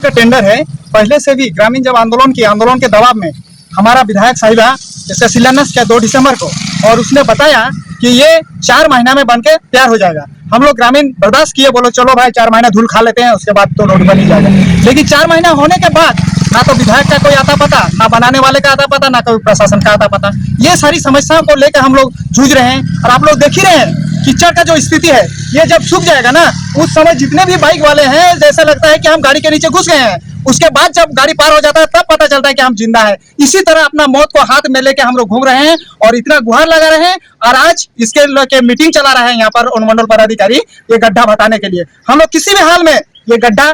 का टेंडर है। पहले से भी ग्रामीण जब आंदोलन के दबाव में हमारा विधायक साहिबा इसका शिलान्यास किया 2 दिसंबर को, और उसने बताया कि ये 4 महीना में बनके तैयार हो जाएगा। हम लोग ग्रामीण बर्दाश्त किए, बोलो चलो भाई 4 महीना धूल खा लेते हैं, उसके बाद तो रोड बन ही जाएगा। लेकिन 4 महीना होने के बाद ना तो विधायक का कोई आता पता, ना बनाने वाले का आता पता, ना कोई प्रशासन का आता पता। ये सारी समस्याओं को लेकर हम लोग जूझ रहे हैं। और आप लोग देख ही रहे हैं कीचड़ का जो स्थिति है, ये जब सूख जाएगा ना, उस समय जितने भी बाइक वाले हैं जैसा लगता है कि हम गाड़ी के नीचे घुस गए हैं। उसके बाद जब गाड़ी पार हो जाता है तब पता चलता है कि हम जिंदा है। इसी तरह अपना मौत को हाथ में लेके हम लोग घूम रहे हैं और इतना गुहार लगा रहे हैं। और आज इसके लेके मीटिंग चला रहे हैं यहाँ पर अनुमंडल पदाधिकारी, ये गड्ढा हटाने के लिए। हम लोग किसी भी हाल में ये गड्ढा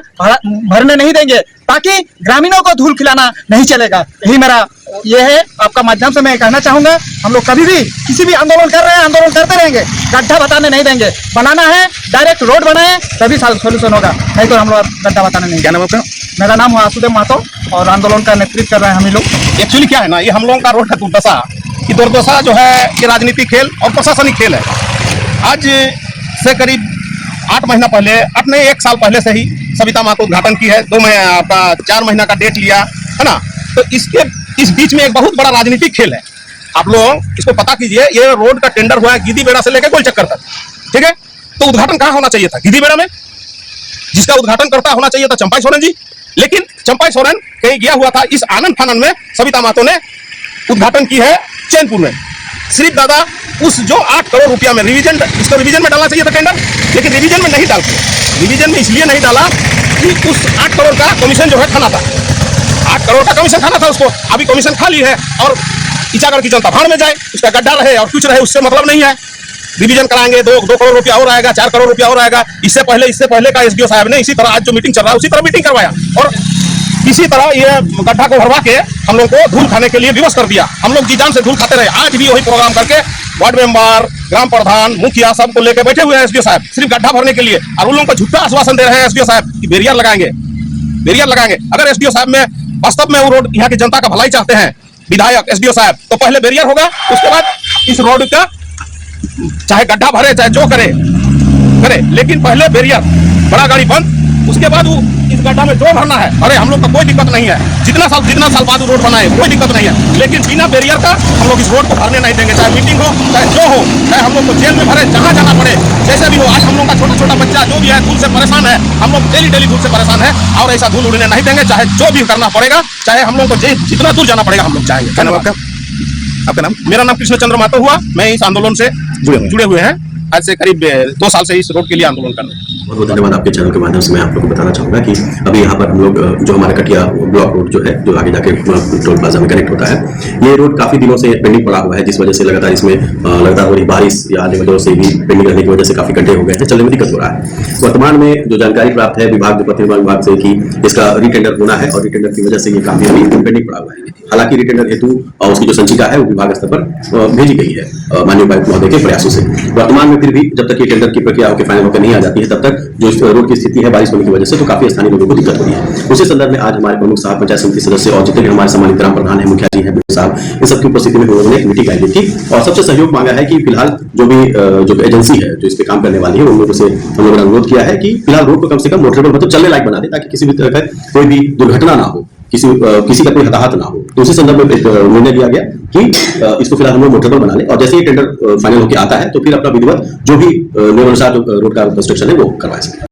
भरने नहीं देंगे, ताकि ग्रामीणों को धूल खिलाना नहीं चलेगा। यही मेरा ये है। आपका माध्यम से मैं कहना चाहूंगा, हम लोग कभी भी किसी भी आंदोलन कर रहे हैं, आंदोलन करते रहेंगे, गड्ढा बताने नहीं देंगे। बनाना है डायरेक्ट रोड बनाए, तभी सोल्यूशन होगा, नहीं तो हम लोग गड्ढा बताने नहीं। क्या नाम आपका? मेरा नाम है आसुदेव महतो और आंदोलन का नेतृत्व कर रहे हैं हम लोग। एक्चुअली क्या है ना, ये हम लोगों का रोड का दुर्दशा, ये दुर्दशा जो है ये राजनीतिक खेल और प्रशासनिक खेल है। आज से करीब 8 महीना पहले, 1 साल पहले से ही सविता माँ को उद्घाटन की है। 4 महीना का डेट लिया है ना। तो इस बीच में एक बहुत बड़ा राजनीतिक खेल है। आप लोग इसको पता कीजिए, ये रोड का टेंडर हुआ है गिद्दी बेड़ा से लेकर गोल चक्कर तक, ठीक है। तो उद्घाटन कहाँ होना चाहिए था? गिद्दी बेड़ा में। जिसका उद्घाटन करता होना चाहिए था चंपाई सोरेन जी, लेकिन चंपाई सोरेन कहीं गया हुआ था। इस आनंद फानन में सविता मातो ने उद्घाटन की है चैनपुर में। सिर्फ दादा उस जो 8 करोड़ रुपया में रिवीजन, इसको रिवीजन में डालना चाहिए था टेंडर, लेकिन रिवीजन में नहीं डालते। रिवीजन में इसलिए नहीं डाला कि उस 8 करोड़ का कमीशन जो है खाना था, 8 करोड़ का कमीशन खाना था उसको। अभी कमीशन खा ली है और ईचागढ़ की जनता भाड़ में जाए, उसका गड्ढा रहे और कुछ रहे, उससे मतलब नहीं है। रिवीजन कराएंगे, 2 करोड़ रुपया और आएगा, 4 करोड़ रुपया और आएगा। इससे पहले का एसडीओ साहब ने इसी तरह आज जो मीटिंग चल रहा है उसी तरह मीटिंग करवाया और इसी तरह ये गड्ढा को भरवा के हम लोग को धूल खाने के लिए विवश कर दिया। हम लोग जी जान से धूल खाते रहे। आज भी वही प्रोग्राम करके वार्ड मेंबर, ग्राम प्रधान, मुखिया सबको लेकर बैठे हुए हैं एसडीओ साहब, सिर्फ गड्ढा भरने के लिए। और उन लोगों को झूठा आश्वासन दे रहे हैं एसडीओ साहब कि बैरियर लगाएंगे। अगर एसडीओ साहब में वास्तव में वो रोड यहाँ की जनता का भलाई चाहते हैं, विधायक एसडीओ साहब, तो पहले बैरियर होगा, उसके बाद इस रोड का चाहे गड्ढा भरे चाहे जो करे, लेकिन पहले बैरियर, बड़ा गाड़ी बंद, उसके बाद वो इस गड्ढा में जो भरना है। अरे हम लोग का कोई दिक्कत नहीं है, जितना साल बाद रोड बनाए कोई दिक्कत नहीं है, लेकिन बिना बैरियर का हम लोग इस रोड को भरने नहीं देंगे। चाहे मीटिंग हो, चाहे जो हो, चाहे हम लोग को जेल में भरे, जहाँ जाना पड़े, जैसे भी हो। आज हम लोग का छोटा बच्चा जो भी है धूल से परेशान है, हम लोग डेली धूल से परेशान है और ऐसा धूल उड़ने नहीं देंगे। चाहे जो भी करना पड़ेगा, चाहे हम लोग को जितना दूर जाना पड़ेगा हम लोग जाएंगे। धन्यवाद। आपका नाम? मेरा नाम कृष्ण चंद्र महतो हुआ। मैं इस आंदोलन से जुड़े हुए हैं। आज से करीब 2 साल से इस रोड के लिए आंदोलन कर रहे हैं। बहुत बहुत धन्यवाद। आपके चैनल के माध्यम से मैं आप लोग को बताना चाहूंगा कि अभी यहाँ पर हम लोग जो हमारा कटिया ब्लॉक रोड जो है, जो आगे जाके टोल प्लाजा में कनेक्ट होता है, ये रोड काफी दिनों से पेंडिंग पड़ा हुआ है, जिस वजह से लगातार इसमें लगातार हो रही बारिश या आने वजह से भी पेंडिंग रहने की वजह से काफी गड्ढे हो गए हैं, चलने में दिक्कत हो रहा है। वर्तमान में जो जानकारी प्राप्त है पथ निर्माण विभाग से कि इसका रिटेंडर होना है और रिटेंडर की वजह से ये काम अभी पेंडिंग पड़ा हुआ है। हालांकि रिटेंडर हेतु उसकी जो संचिका है वो विभाग स्तर पर भेजी गई है माननीय उपायुक्त महोदय के प्रयासों से। वर्तमान में फिर भी जब तक ये टेंडर की प्रक्रिया होकर फाइनल होकर नहीं आ जाती है, तब तक जो रोड की स्थिति है बारिश होने की वजह से तो काफी स्थानीय लोगों को दिक्कत हो रही है। उसी संदर्भ में आज हमारे प्रमुख साहब, पंचायत समिति सदस्य और जितने भी हमारे सम्मानित ग्राम प्रधान है, मुखिया जी हैं साहब, इन सबकी उपस्थिति में हम लोगों ने एक मीटिंग आयोजित की और सबसे सहयोग मांगा है कि फिलहाल जो एजेंसी है जो इस पे काम करने वाली है, उन लोगों से हम लोगों ने अनुरोध किया है कि फिलहाल रोड को कम से कम मोटरेबल मतलब चलने लायक बना दे, ताकि किसी भी तरह का कोई भी दुर्घटना ना हो, किसी का कोई हताहत ना हो। तो उसी संदर्भ में निर्णय लिया गया कि इसको फिलहाल हम लोग मोटरेबल बना ले और जैसे ही टेंडर फाइनल होकर आता है तो फिर अपना विधिवत जो भी नियमानुसार रोड का कंस्ट्रक्शन है वो करवा सकें।